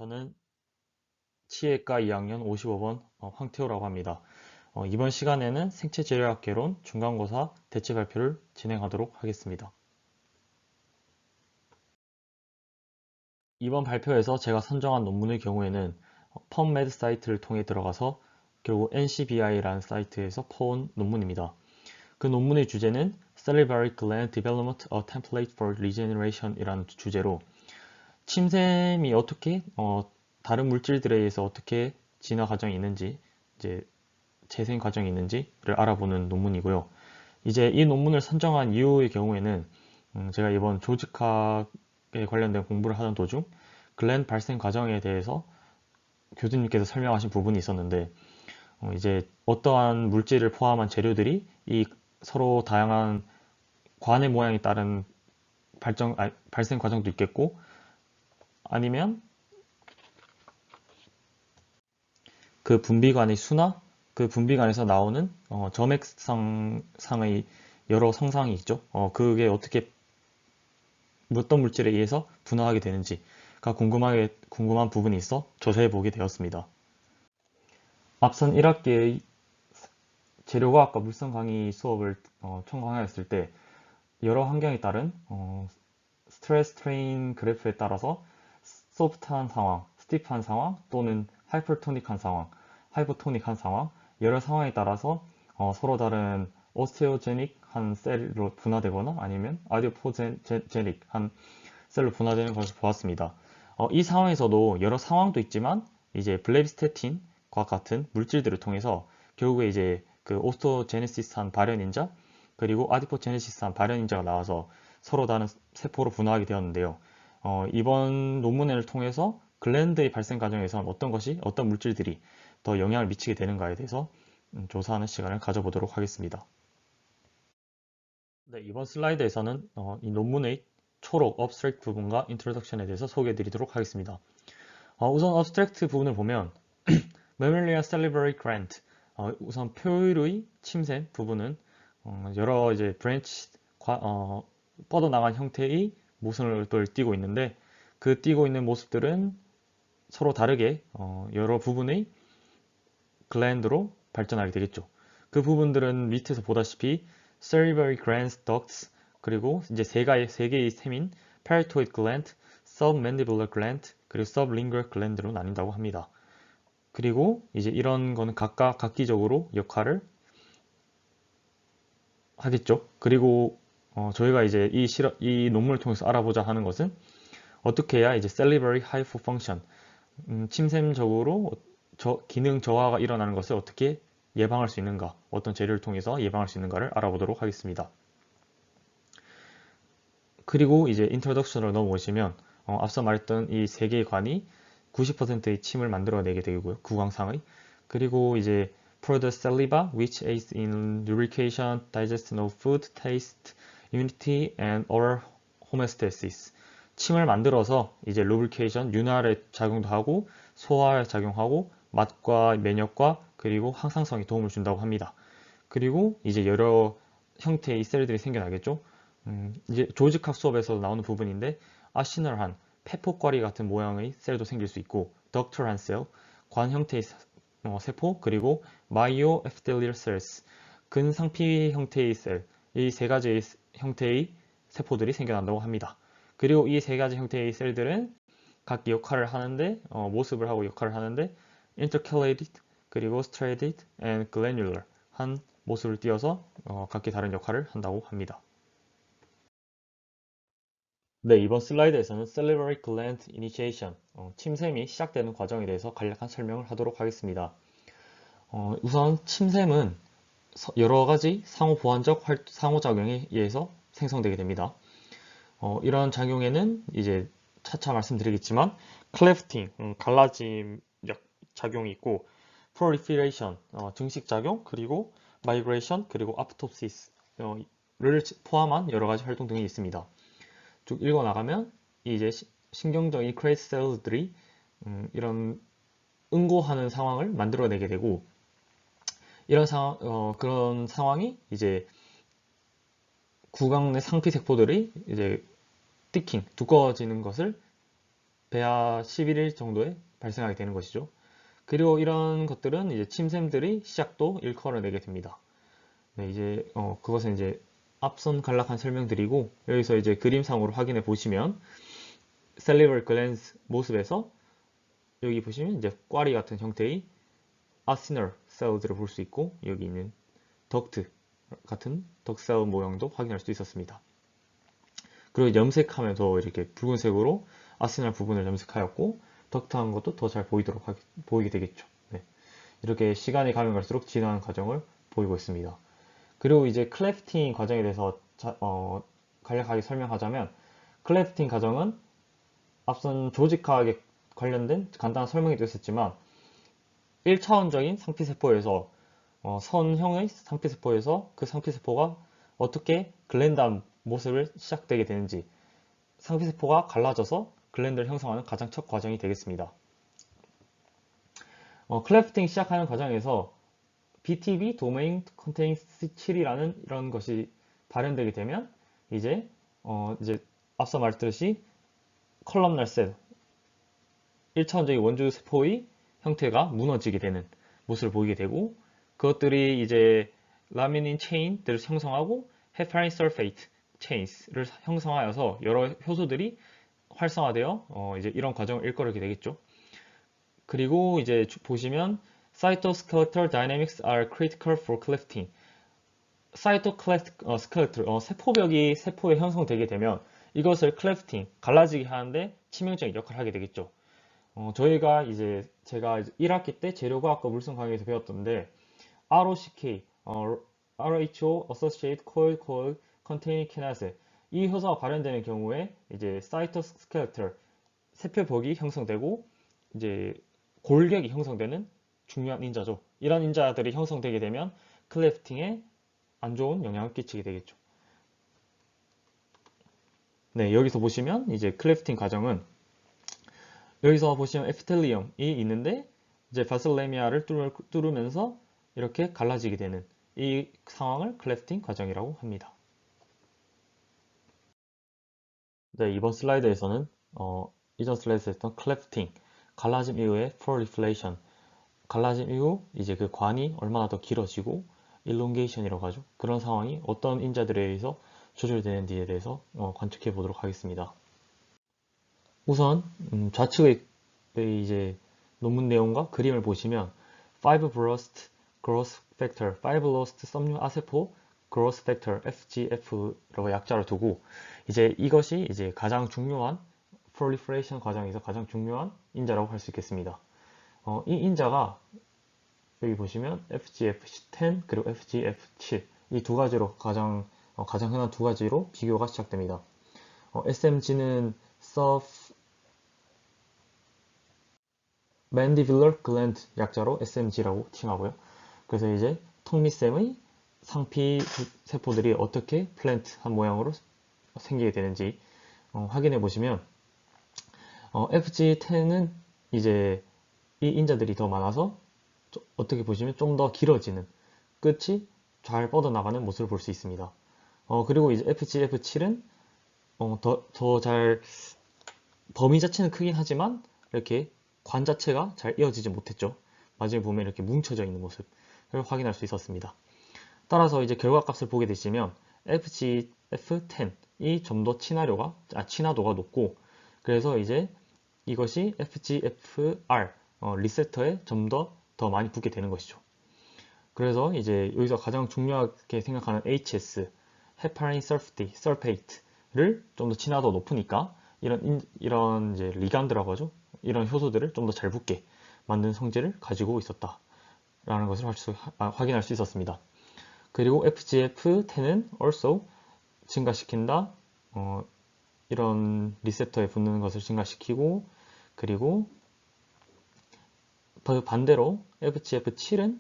저는 치의과 2학년 55번 황태호라고 합니다. 이번 시간에는 생체재료학개론 중간고사 대체 발표를 진행하도록 하겠습니다. 이번 발표에서 제가 선정한 논문의 경우에는 PubMed 사이트를 통해 들어가서 결국 NCBI라는 사이트에서 퍼온 논문입니다. 그 논문의 주제는 Salivary Gland Development a Template for Regeneration 이라는 주제로 침샘이 어떻게 다른 물질들에 의해서 어떻게 진화 과정이 있는지, 이제 재생 과정이 있는지를 알아보는 논문이고요. 이제 이 논문을 선정한 이유의 경우에는 제가 이번 조직학에 관련된 공부를 하던 도중 글랜드 발생 과정에 대해서 교수님께서 설명하신 부분이 있었는데 이제 어떠한 물질을 포함한 재료들이 이 서로 다양한 관의 모양에 따른 발생 과정도 있겠고 아니면 그 분비관의 수나 그 분비관에서 나오는 점액상의 여러 성상이 있죠. 그게 어떻게 어떤 물질에 의해서 분화하게 되는지가 궁금한 부분이 있어 조사해 보게 되었습니다. 앞선 1학기의 재료과학과 물성 강의 수업을 총강하였을 때 여러 환경에 따른 스트레스 트레인 그래프에 따라서 소프트한 상황, 스티프한 상황 또는 하이퍼토닉한 상황, 하이포토닉한 상황 여러 상황에 따라서 서로 다른 오스테오제닉한 셀로 분화되거나 아니면 아디포제닉한 셀로 분화되는 것을 보았습니다. 이 상황에서도 여러 상황도 있지만 이제 블레비스테틴과 같은 물질들을 통해서 결국에 이제 그 오스토제네시스한 발현인자 그리고 아디포제네시스한 발현인자가 나와서 서로 다른 세포로 분화하게 되었는데요. 이번 논문을 통해서 글랜드의 발생 과정에서 어떤 물질들이 더 영향을 미치게 되는가에 대해서 조사하는 시간을 가져보도록 하겠습니다. 네, 이번 슬라이드에서는 이 논문의 초록 abstract 부분과 introduction에 대해서 소개해 드리도록 하겠습니다. 우선 abstract 부분을 보면 Mammalia salivary gland 우선 표율의 침샘 부분은 여러 이제 브랜치 뻗어나간 형태의 모습을 띠고 있는데 그 띠고 있는 모습들은 서로 다르게 여러 부분의 글랜드로 발전하게 되겠죠. 그 부분들은 밑에서 보다시피 salivary glands ducts 그리고 이제 세 개의 셈인 parotid gland, submandibular gland 그리고 sublingual gland로 나뉜다고 합니다. 그리고 이제 이런 거는 각각 각기적으로 역할을 하겠죠. 그리고 저희가 이제 이 논문을 통해서 알아보자 하는 것은 어떻게 해야 이제 salivary hypofunction 침샘적으로 기능 저하가 일어나는 것을 어떻게 예방할 수 있는가, 어떤 재료를 통해서 예방할 수 있는가를 알아보도록 하겠습니다. 그리고 이제 인트로덕션으로 넘어오시면 앞서 말했던 이 세 개의 관이 90%의 침을 만들어내게 되고요. 구강상의. 그리고 이제 produce saliva which aids in lubrication, digestion of food, taste, immunity, and oral homeostasis. 침을 만들어서 이제 lubrication, 윤활에 작용도 하고 소화에 작용하고 맛과 면역과 그리고 항상성에 도움을 준다고 합니다. 그리고 이제 여러 형태의 셀들이 생겨나겠죠. 이제 조직학 수업에서 나오는 부분인데 아시널한 페포과리 같은 모양의 셀도 생길 수 있고 덕터한 셀, 관 형태의 세포 그리고 마이오 에피텔리얼 셀스, 근상피 형태의 셀, 이 세 가지의 형태의 세포들이 생겨난다고 합니다. 그리고 이 세 가지 형태의 셀들은 각기 역할을 하는데 모습을 하고 역할을 하는데 intercalated 그리고 striated and granular 한 모습을 띄어서 각기 다른 역할을 한다고 합니다. 네, 이번 슬라이드에서는 salivary gland initiation, 침샘이 시작되는 과정에 대해서 간략한 설명을 하도록 하겠습니다. 우선 침샘은 여러 가지 상호보완적 상호작용에 의해서 생성되게 됩니다. 이런 작용에는 이제 차차 말씀드리겠지만 클래프팅, 갈라짐 작용이 있고 proliferation, 증식작용, 그리고 migration, 그리고 apoptosis를 포함한 여러 가지 활동 등이 있습니다. 쭉 읽어나가면 이제 신경적인 크레이트 셀들이 이런 응고하는 상황을 만들어내게 되고 이런 그런 상황이 이제 구강 내 상피 세포들이 이제 두꺼워지는 것을 배아 11일 정도에 발생하게 되는 것이죠. 그리고 이런 것들은 이제 침샘들의 시작도 일컬어내게 됩니다. 네, 이제 그것은 이제 앞선 간략한 설명드리고 여기서 이제 그림상으로 확인해 보시면 salivary glands 모습에서 여기 보시면 이제 꽈리 같은 형태의 acinar cells를 볼 수 있고 여기 있는 덕트 같은 덕셀 모형도 확인할 수 있었습니다. 그리고 염색하면서 이렇게 붉은색으로 아시날 부분을 염색하였고 덕트한 것도 더 잘 보이게 되겠죠. 네. 이렇게 시간이 가면 갈수록 진화하는 과정을 보이고 있습니다. 그리고 이제 클래프팅 과정에 대해서 간략하게 설명하자면 클래프팅 과정은 앞선 조직화학에 관련된 간단한 설명이 있었지만 1차원적인 상피세포에서 선형의 상피세포에서 그 상피세포가 어떻게 글랜드한 모습을 시작되게 되는지 상피세포가 갈라져서 글랜드를 형성하는 가장 첫 과정이 되겠습니다. 클래프팅 시작하는 과정에서 BTB 도메인 컨테인 C7이라는 이런 것이 발현되게 되면 이제 앞서 말했듯이 컬럼날 셀 1차원적인 원주 세포의 형태가 무너지게 되는 모습을 보이게 되고 그것들이 이제 라미닌 체인들을 형성하고 헤파린 설페이트 체인스를 형성하여서 여러 효소들이 활성화되어 이제 이런 과정을 일컬게 되겠죠. 그리고 이제 보시면 cytoskeletal dynamics are critical for clefting. 사이토스켈레톨 세포벽이 세포에 형성되게 되면 이것을 클래프팅 갈라지게 하는데 치명적인 역할을 하게 되겠죠. 저희가 이제 제가 1학기 때 재료과학과 물성 강의에서 배웠던데 ROCK, RHO Associated Coil Containing Kinase 이 효소가 발현되는 경우에 이제 사이토스켈레톨 세포벽이 형성되고 이제 골격이 형성되는 중요한 인자죠. 이런 인자들이 형성되게 되면 클래프팅에 안 좋은 영향을 끼치게 되겠죠. 네, 여기서 보시면 이제 클래프팅 과정은 여기서 보시면 에피텔리움이 있는데 이제 바실레미아를 뚫으면서 이렇게 갈라지게 되는 이 상황을 클래프팅 과정이라고 합니다. 네, 이번 슬라이드에서는 이전 슬라이드에서 했던 클래프팅, 갈라짐 이후의 proliferation, 갈라짐 이후 이제 그 관이 얼마나 더 길어지고 일롱게이션이라고 하죠. 그런 상황이 어떤 인자들에 의해서 조절되는지에 대해서 관측해 보도록 하겠습니다. 우선 좌측의 이제 논문 내용과 그림을 보시면 Fibroblast Growth Factor, Fibroblast 섬유 아세포 Growth Factor (FGF라고 약자를 두고 이제 이것이 이제 가장 중요한 proliferation 과정에서 가장 중요한 인자라고 할 수 있겠습니다. 이 인자가 여기 보시면 FGF10 그리고 FGF7 이 두 가지로 가장 흔한 두 가지로 비교가 시작됩니다. SMG는 Mandibular Gland 약자로 SMG라고 칭하고요. 그래서 이제 턱밑샘의 상피 세포들이 어떻게 플랜트한 모양으로 생기게 되는지 확인해 보시면 FG10은 이제 이 인자들이 더 많아서 어떻게 보시면 좀 더 길어지는 끝이 잘 뻗어나가는 모습을 볼 수 있습니다. 그리고 이제 FGF7은 더 잘 범위 자체는 크긴 하지만 이렇게 관 자체가 잘 이어지지 못했죠. 마지막에 보면 이렇게 뭉쳐져 있는 모습을 확인할 수 있었습니다. 따라서 이제 결과값을 보게 되시면 FGF10이 좀 더 친화도가 높고 그래서 이제 이것이 FGFR 리셉터에 좀 더 많이 붙게 되는 것이죠. 그래서 이제 여기서 가장 중요하게 생각하는 HS, 헤파린 설페이트를 좀 더 친화도 높으니까 이런 이제 리간드라고 하죠. 이런 효소들을 좀 더 잘 붙게 만든 성질을 가지고 있었다라는 것을 확인할 수 있었습니다. 그리고 FGF10은 also 증가시킨다. 이런 리셉터에 붙는 것을 증가시키고 그리고 반대로 FGF7은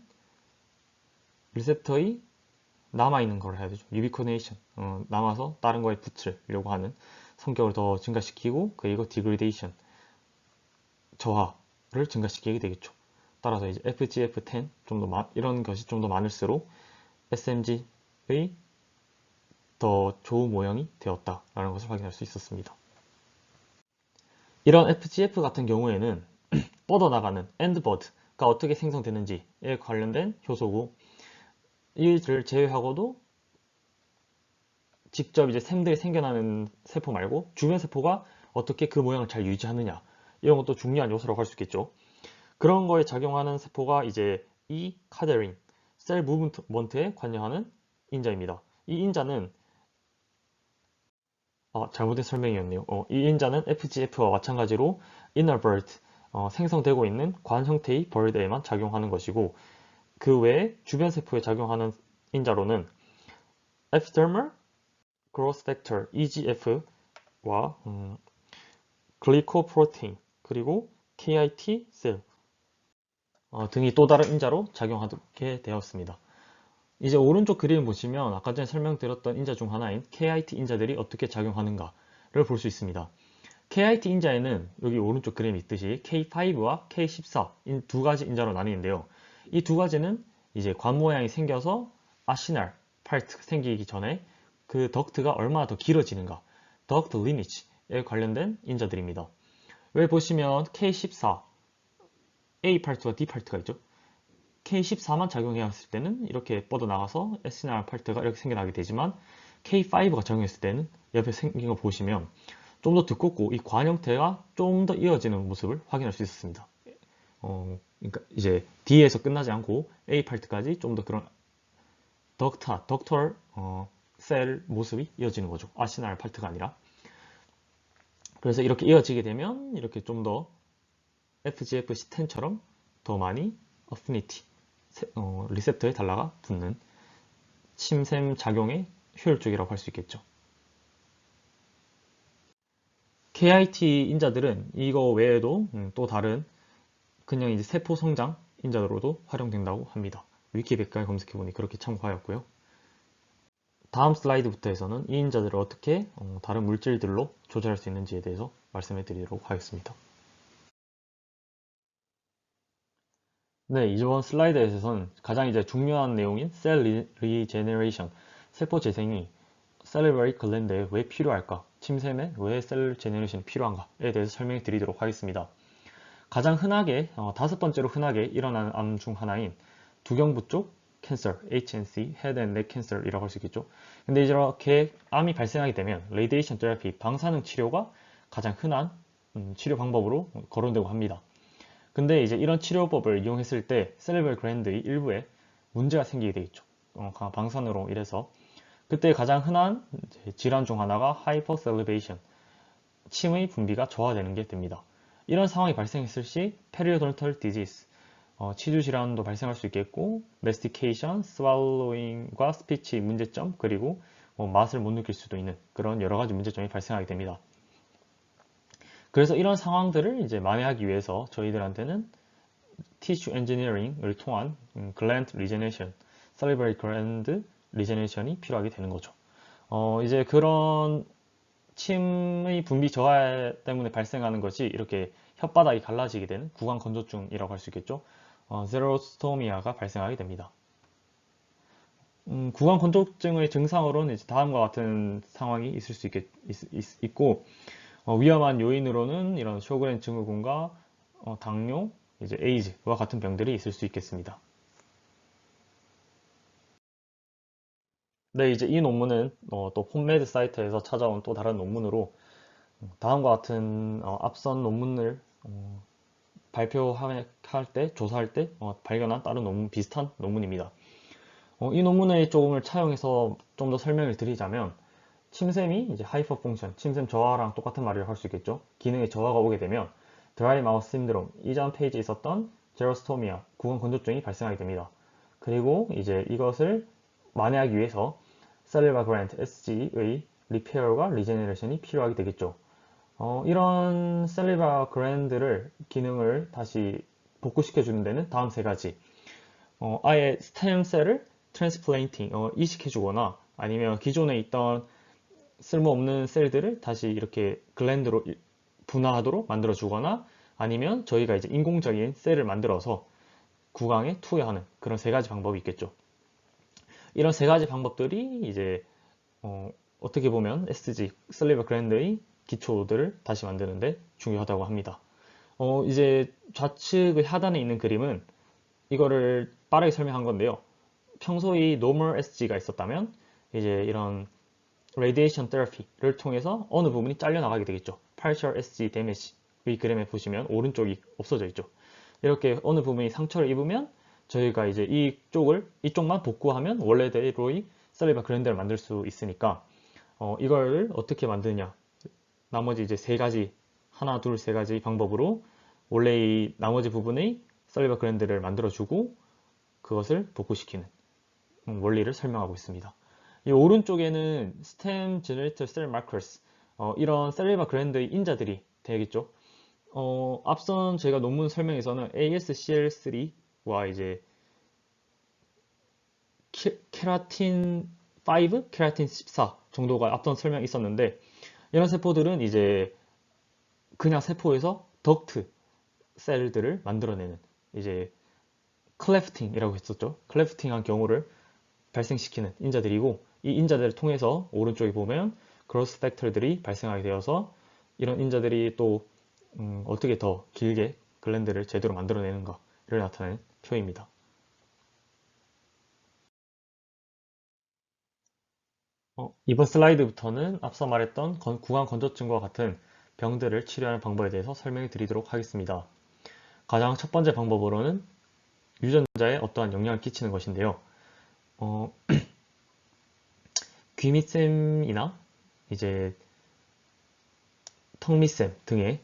리셉터의 남아있는 걸 해야 되죠. 유비코네이션, 남아서 다른 거에 붙으려고 하는 성격을 더 증가시키고 그리고 디그레데이션, 저하를 증가시키게 되겠죠. 따라서 이제 FGF10 이런 것이 좀 더 많을수록 SMG의 더 좋은 모형이 되었다라는 것을 확인할 수 있었습니다. 이런 FGF 같은 경우에는 뻗어나가는 엔드버드가 어떻게 생성되는지에 관련된 효소고, 이를 제외하고도 직접 이제 샘들이 생겨나는 세포 말고 주변 세포가 어떻게 그 모양을 잘 유지하느냐, 이런 것도 중요한 요소라고 할 수 있겠죠. 그런 거에 작용하는 세포가 이제 이 카데린, 셀 무브먼트에 관여하는 인자입니다. 이 인자는 잘못된 설명이었네요. 이 인자는 FGF와 마찬가지로 inner bird, 생성되고 있는 관 형태의 벌드에만 작용하는 것이고, 그 외에 주변 세포에 작용하는 인자로는 epidermal growth factor EGF와 글리코프로테인, 그리고 KIT 셀 등이 또 다른 인자로 작용하게 되었습니다. 이제 오른쪽 그림을 보시면 아까 전에 설명드렸던 인자 중 하나인 KIT 인자들이 어떻게 작용하는가를 볼 수 있습니다. KIT 인자에는 여기 오른쪽 그림이 있듯이 K5와 K14 두 가지 인자로 나뉘는데요. 이 두 가지는 이제 관 모양이 생겨서 아시날 파트 생기기 전에 그 덕트가 얼마나 더 길어지는가, 덕트 리니지에 관련된 인자들입니다. 왜 보시면 K14 A 파트와 D 파트가 있죠. K14만 작용했을 때는 이렇게 뻗어나가서 SNR 파트가 이렇게 생겨나게 되지만, K5가 작용했을 때는 옆에 생긴 거 보시면 좀 더 두껍고 이 관 형태가 좀 더 이어지는 모습을 확인할 수 있었습니다. 그러니까 이제 D에서 끝나지 않고 A 파트까지 좀 더 그런 덕털 셀 모습이 이어지는 거죠. 아시날 파트가 아니라. 그래서 이렇게 이어지게 되면 이렇게 좀 더 FGF10처럼 더 많이 어피니티, 리셉터에 달라가 붙는 침샘 작용의 효율적이라고 할 수 있겠죠. KIT 인자들은 이거 외에도 또 다른 그냥 이제 세포 성장 인자로도 활용된다고 합니다. 위키백과에 검색해보니 그렇게 참고하였고요. 다음 슬라이드부터에서는 이 인자들을 어떻게 다른 물질들로 조절할 수 있는지에 대해서 말씀해 드리도록 하겠습니다. 네, 이번 슬라이드에서는 가장 이제 중요한 내용인 셀 리제네레이션, 세포 재생이 셀리버리 글랜드에 왜 필요할까? 침샘에 왜 셀 제네레이션이 필요한가에 대해서 설명해 드리도록 하겠습니다. 가장 흔하게, 다섯 번째로 흔하게 일어나는 암 중 하나인 두경부 쪽 캔서, HNC, 헤드 앤 넥 캔서이라고 할 수 있겠죠. 근데 이렇게 암이 발생하게 되면 레디에이션 테라피, 방사능 치료가 가장 흔한 치료 방법으로 거론되고 합니다. 근데 이제 이런 치료법을 이용했을 때 셀레브럴 글랜드의 일부에 문제가 생기게 되겠죠. 방사능으로 인해서. 그때 가장 흔한 질환 중 하나가 하이퍼셀리베이션, 침의 분비가 저하되는 게 됩니다. 이런 상황이 발생했을 시 페리오돈탈 디지스, 치주 질환도 발생할 수 있겠고, 메스티케이션, 스왈로잉과 스피치 문제점, 그리고 맛을 못 느낄 수도 있는 그런 여러 가지 문제점이 발생하게 됩니다. 그래서 이런 상황들을 이제 만회하기 위해서 저희들한테는 티슈 엔지니어링을 통한 글랜드 리제네이션, 살리버리 글랜드 리제네이션이 필요하게 되는 거죠. 이제 그런 침의 분비 저하 때문에 발생하는 것이 이렇게 혓바닥이 갈라지게 되는 구강 건조증이라고 할 수 있겠죠. 제로스토미아가 발생하게 됩니다. 구강 건조증의 증상으로는 이제 다음과 같은 상황이 있을 수 있고, 위험한 요인으로는 이런 쇼그렌 증후군과 당뇨, 이제 에이즈와 같은 병들이 있을 수 있겠습니다. 네, 이제 이 논문은 또 홈메드 사이트에서 찾아온 또 다른 논문으로 다음과 같은 앞선 논문을 발표할 때, 조사할 때 발견한 다른 논문, 비슷한 논문입니다. 이 논문의 조금을 차용해서 좀 더 설명을 드리자면, 침샘이 이제 하이퍼 펑션, 침샘 저하랑 똑같은 말을 할 수 있겠죠. 기능의 저하가 오게 되면 드라이 마우스 신드롬, 이전 페이지에 있었던 제로스토미아, 구강 건조증이 발생하게 됩니다. 그리고 이제 이것을 만회하기 위해서 셀룰라 그랜트 SG의 리페어과 리제네레이션이 필요하게 되겠죠. 이런 셀룰라 그랜드를 기능을 다시 복구시켜 주는 데는 다음 세 가지. 아예 스템셀을 트랜스플레인팅, 이식해 주거나, 아니면 기존에 있던 쓸모없는 셀들을 다시 이렇게 글랜드로 분화하도록 만들어 주거나, 아니면 저희가 이제 인공적인 셀을 만들어서 구강에 투여하는 그런 세 가지 방법이 있겠죠. 이런 세 가지 방법들이 이제 떻게 보면 SG, 슬리버 그랜드의 기초들을 다시 만드는데 중요하다고 합니다. 이제 좌측의 하단에 있는 그림은 이거를 빠르게 설명한 건데요. 평소에 normal SG가 있었다면 이제 이런 radiation therapy를 통해서 어느 부분이 잘려나가게 되겠죠. partial SG damage 이 그림에 보시면 오른쪽이 없어져 있죠. 이렇게 어느 부분이 상처를 입으면 저희가 이제 이쪽만 복구하면 원래대로의 셀리바 그랜드를 만들 수 있으니까 이걸 어떻게 만드냐, 나머지 이제 세 가지, 하나 둘 세 가지 방법으로 원래의 나머지 부분의 셀리바 그랜드를 만들어주고 그것을 복구시키는 원리를 설명하고 있습니다. 이 오른쪽에는 stem generator cell markers, 이런 셀리바 그랜드의 인자들이 되겠죠. 앞선 제가 논문 설명에서는 ASCL3와 이제 케라틴 5, 케라틴 14 정도가 앞선 설명이 있었는데, 이런 세포들은 이제 그냥 세포에서 덕트 셀들을 만들어내는 이제 클래프팅이라고 했었죠. 클래프팅한 경우를 발생시키는 인자들이고, 이 인자들을 통해서 오른쪽에 보면 그로스 팩터들이 발생하게 되어서 이런 인자들이 또 어떻게 더 길게 글랜드를 제대로 만들어내는가를 나타내는 표입니다. 이번 슬라이드부터는 앞서 말했던 구강 건조증과 같은 병들을 치료하는 방법에 대해서 설명해 드리도록 하겠습니다. 가장 첫 번째 방법으로는 유전자에 어떠한 영향을 끼치는 것인데요. 귀밑샘이나 이제 턱밑샘 등의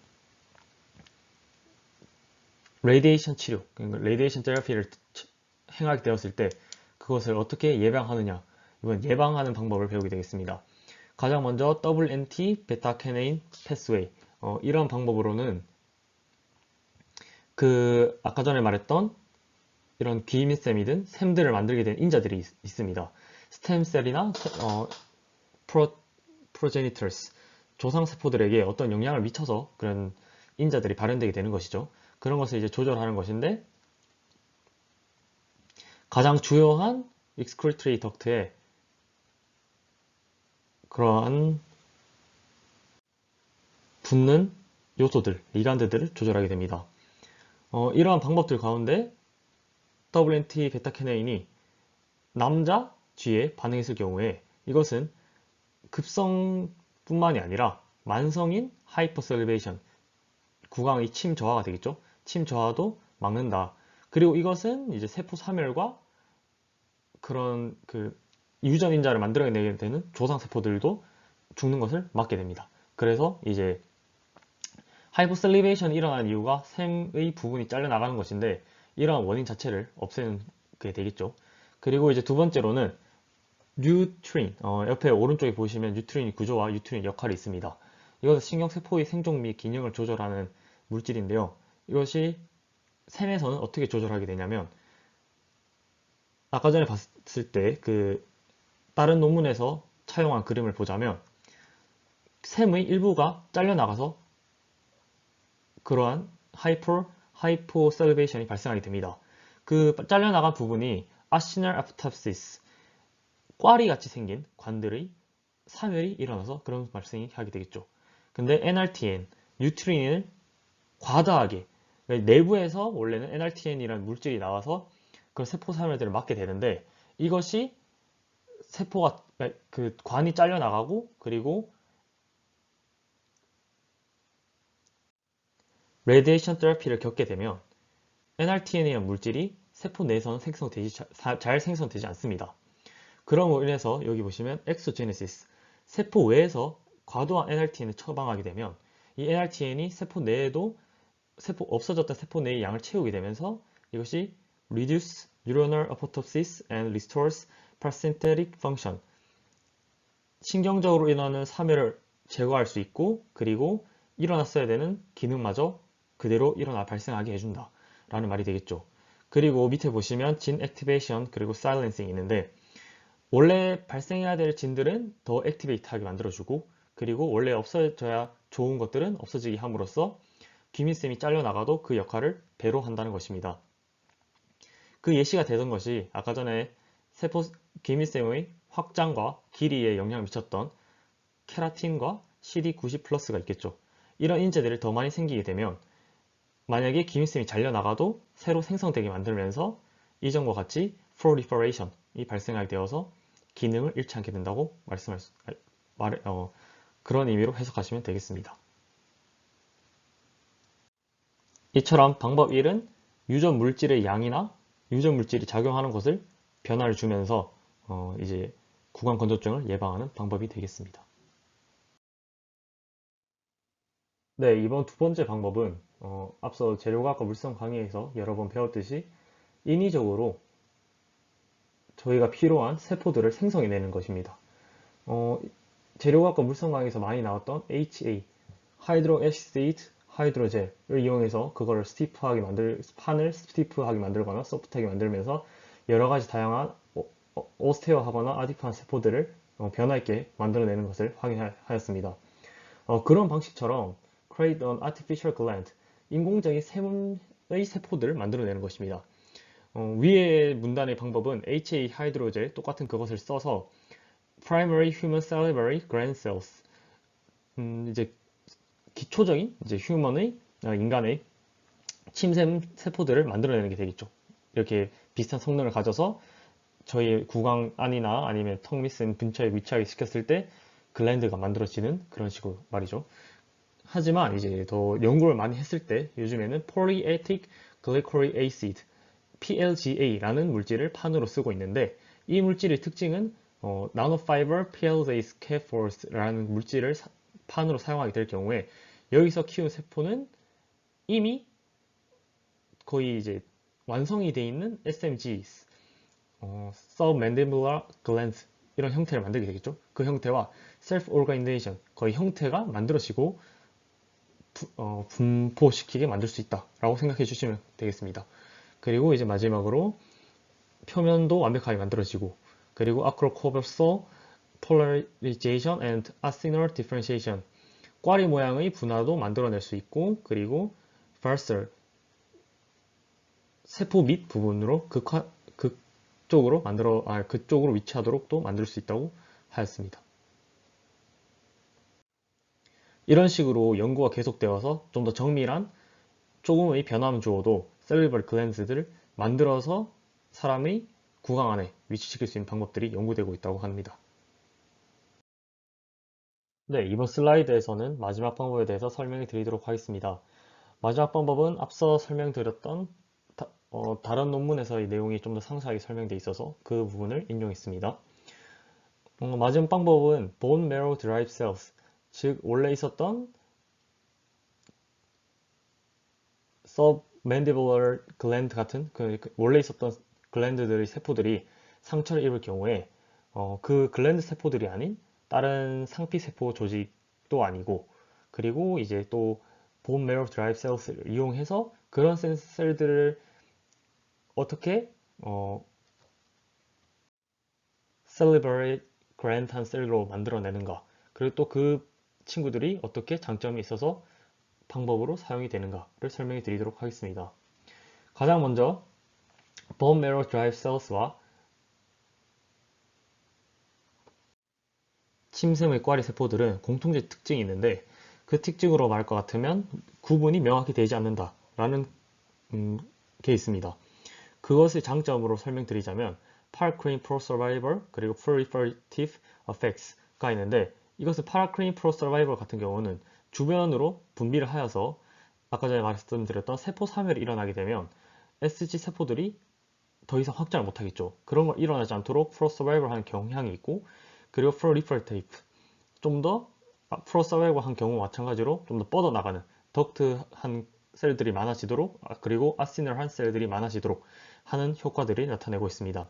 레디에이션 치료, 그러니까 레디에이션 테라피를 행하게 되었을 때 그것을 어떻게 예방하느냐, 이번 예방하는 방법을 배우게 되겠습니다. 가장 먼저 WNT 베타캐네인 패스웨이, 이런 방법으로는 아까 전에 말했던 이런 귀밑샘이든 샘들을 만들게 된 인자들이 있습니다. 스템셀이나 프로제니터스, 조상세포들에게 어떤 영향을 미쳐서 그런 인자들이 발현되게 되는 것이죠. 그런 것을 이제 조절하는 것인데, 가장 주요한 excretory duct에 그러한 붙는 요소들, 리간드들을 조절하게 됩니다. 이러한 방법들 가운데 WNT 베타캐네인이 남자 쥐에 반응했을 경우에 이것은 급성뿐만이 아니라 만성인 하이퍼셀리베이션, 구강의 침 저하가 되겠죠. 침 저하도 막는다. 그리고 이것은 이제 세포 사멸과 그런 유전 인자를 만들어내게 되는 조상 세포들도 죽는 것을 막게 됩니다. 그래서 이제 하이퍼셀리베이션이 일어나는 이유가 샘의 부분이 잘려나가는 것인데, 이러한 원인 자체를 없애게 되겠죠. 그리고 이제 두 번째로는 뉴트린, 옆에 오른쪽에 보시면 뉴트린의 구조와 뉴트린 역할이 있습니다. 이것은 신경세포의 생존 및 기능을 조절하는 물질인데요. 이것이 샘에서는 어떻게 조절하게 되냐면, 아까 전에 봤을 때 다른 논문에서 차용한 그림을 보자면 샘의 일부가 잘려나가서 그러한 하이포셀리베이션이 발생하게 됩니다. 그 잘려나간 부분이 아시널 아프탑시스, 꽈리 같이 생긴 관들의 사멸이 일어나서 그런 발생이 하게 되겠죠. 근데 NRTN, 뉴트린을 과다하게, 내부에서 원래는 NRTN이라는 물질이 나와서 그 세포 사멸들을 막게 되는데, 이것이 세포가 관이 잘려나가고 그리고 레디에이션 테라피를 겪게 되면 NRTN이라는 물질이 세포 내에서는 잘 생성되지 않습니다. 그럼으로 인해서 여기 보시면 엑소제네시스, 세포 외에서 과도한 NRTN을 처방하게 되면 이 NRTN이 세포 내에도 없어졌던 세포 내의 양을 채우게 되면서 이것이 reduce neuronal apoptosis and restores parasympathetic function, 신경적으로 일어나는 사멸을 제거할 수 있고 그리고 일어났어야 되는 기능마저 그대로 발생하게 해준다 라는 말이 되겠죠. 그리고 밑에 보시면 진 액티베이션 그리고 사일렌싱이 있는데, 원래 발생해야 될 진들은 더 액티베이트하게 만들어주고, 그리고 원래 없어져야 좋은 것들은 없어지게 함으로써 귀밑샘이 잘려나가도 그 역할을 배로 한다는 것입니다. 그 예시가 되던 것이 아까 전에 귀밑샘의 확장과 길이에 영향을 미쳤던 케라틴과 CD90 플러스가 있겠죠. 이런 인재들이 더 많이 생기게 되면 만약에 기밀심이 잘려나가도 새로 생성되게 만들면서 이전과 같이 proliferation이 발생하게 되어서 기능을 잃지 않게 된다고 그런 의미로 해석하시면 되겠습니다. 이처럼 방법 1은 유전 물질의 양이나 유전 물질이 작용하는 것을 변화를 주면서 이제 구강 건조증을 예방하는 방법이 되겠습니다. 네, 이번 두 번째 방법은 앞서 재료과학과 물성 강의에서 여러 번 배웠듯이 인위적으로 저희가 필요한 세포들을 생성해내는 것입니다. 재료과학과 물성 강의에서 많이 나왔던 HA, 하이드로에시테이트 하이드로젤을 이용해서 그거를 판을 스티프하게 만들거나 소프트하게 만들면서 여러 가지 다양한 오스테어하거나 아디프한 세포들을 변화 있게 만들어내는 것을 확인하였습니다. 그런 방식처럼 create an artificial gland, 인공적인 세문의 세포들을 만들어내는 것입니다. 위의 문단의 방법은 HA 하이드로젤 똑같은 그것을 써서 primary human salivary gland cells, 이제 기초적인 이제 인간의 침샘 세포들을 만들어내는 게 되겠죠. 이렇게 비슷한 성능을 가져서 저희 구강 안이나 아니면 턱 밑은 근처에 위치하게 시켰을 때 글랜드가 만들어지는 그런 식으로 말이죠. 하지만 이제 더 연구를 많이 했을 때 요즘에는 Polyethylene Glycolic Acid, PLGA라는 물질을 판으로 쓰고 있는데 이 물질의 특징은 Nanofiber PLA Scaffolds라는 물질을 판으로 사용하게 될 경우에 여기서 키운 세포는 이미 거의 이제 완성이 되어 있는 SMGs, Submandibular Glands 이런 형태를 만들게 되겠죠. 그 형태와 Self-Organization, 거의 형태가 만들어지고 분포시키게 만들 수 있다라고 생각해 주시면 되겠습니다. 그리고 이제 마지막으로 표면도 완벽하게 만들어지고 그리고 Acrocoversal Polarization and Acinar Differentiation, 꽈리 모양의 분화도 만들어낼 수 있고 그리고 Varsal, 세포 밑 부분으로 그쪽으로 위치하도록 또 만들 수 있다고 하였습니다. 이런 식으로 연구가 계속되어서 좀 더 정밀한 조금의 변화만 주어도 셀룰러 글랜드들을 만들어서 사람의 구강 안에 위치시킬 수 있는 방법들이 연구되고 있다고 합니다. 네, 이번 슬라이드에서는 마지막 방법에 대해서 설명해 드리도록 하겠습니다. 마지막 방법은 앞서 설명드렸던 다른 논문에서의 내용이 좀 더 상세하게 설명되어 있어서 그 부분을 인용했습니다. 마지막 방법은 bone marrow derived cells, 즉 원래 있었던 submandibular gland 같은 원래 있었던 글랜드들의 세포들이 상처를 입을 경우에 그 글랜드 세포들이 아닌 다른 상피세포 조직도 아니고 그리고 이제 또 bone marrow derived cells를 이용해서 그런 셀들을 어떻게 salivary gland한 셀로 만들어내는가, 그리고 또 그 친구들이 어떻게 장점이 있어서 방법으로 사용이 되는가를 설명해 드리도록 하겠습니다. 가장 먼저 bone marrow derived cells와 침샘의 꽈리 세포들은 공통적 특징이 있는데 그 특징으로 말할 것 같으면 구분이 명확히 되지 않는다라는 게 있습니다. 그것의 장점으로 설명드리자면 Paracrine Pro-Survival 그리고 Proliferative Effects가 있는데 이것은 Paracrine Pro-Survival 같은 경우는 주변으로 분비를 하여서 아까 전에 말씀드렸던 세포 사멸이 일어나게 되면 SG 세포들이 더 이상 확장을 못하겠죠. 그런 걸 일어나지 않도록 Pro-Survival 하는 경향이 있고 그리고 Proliferative, 좀 더 Pro-Survival 한 경우와 마찬가지로 좀 더 뻗어나가는 덕트한 셀들이 많아지도록 그리고 아시널한 셀들이 많아지도록 하는 효과들이 나타내고 있습니다.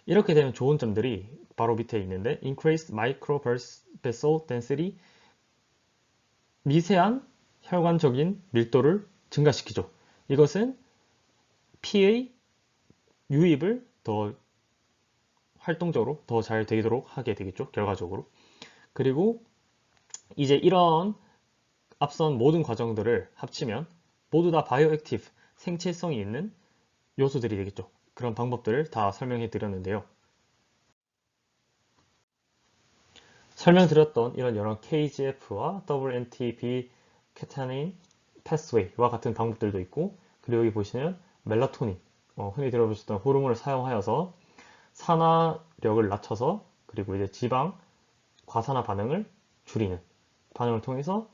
이렇게 되면 좋은 점들이 바로 밑에 있는데 Increased Microvessel Density, 미세한 혈관적인 밀도를 증가시키죠. 이것은 피의 유입을 더 활동적으로 더 잘 되도록 하게 되겠죠. 결과적으로. 그리고 이제 이런 앞선 모든 과정들을 합치면 모두 다 바이오액티브, 생체성이 있는 요소들이 되겠죠. 그런 방법들을 다 설명해 드렸는데요. 설명드렸던 이런 여러 KGF와 WNTP 케타닌 패스웨이와 같은 방법들도 있고, 그리고 여기 보시면 멜라토닌, 흔히 들어보셨던 호르몬을 사용하여서 산화력을 낮춰서, 그리고 이제 지방 과산화 반응을 줄이는 반응을 통해서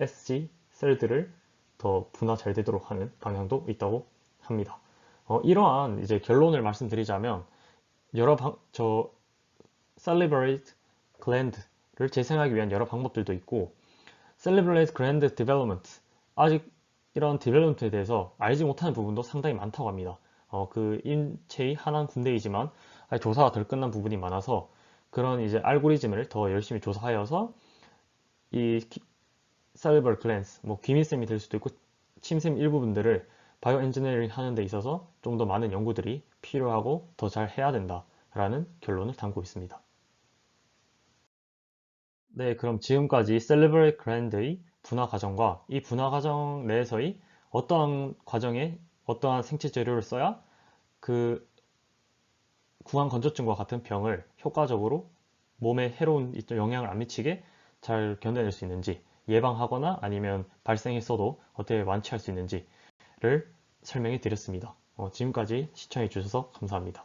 SG 셀들을 더 분화 잘 되도록 하는 방향도 있다고 합니다. 이러한 이제 결론을 말씀드리자면 salivary gland를 재생하기 위한 여러 방법들도 있고, salivary gland development, 아직 이런 디벨롭먼트에 대해서 알지 못하는 부분도 상당히 많다고 합니다. 그 인체의 하나는 군데이지만 아직 조사가 덜 끝난 부분이 많아서 그런 이제 알고리즘을 더 열심히 조사하여서 이 salivary glands, 뭐 귀밑샘이 될 수도 있고 침샘 일부분들을 바이오 엔지니어링 하는 데 있어서 좀 더 많은 연구들이 필요하고 더 잘 해야 된다라는 결론을 담고 있습니다. 네, 그럼 지금까지 salivary gland의 분화 과정과 이 분화 과정 내에서의 어떠한 과정에 어떠한 생체 재료를 써야 그 구강 건조증과 같은 병을 효과적으로 몸에 해로운 영향을 안 미치게 잘 견뎌낼 수 있는지, 예방하거나 아니면 발생했어도 어떻게 완치할 수 있는지를 설명해 드렸습니다. 지금까지 시청해 주셔서 감사합니다.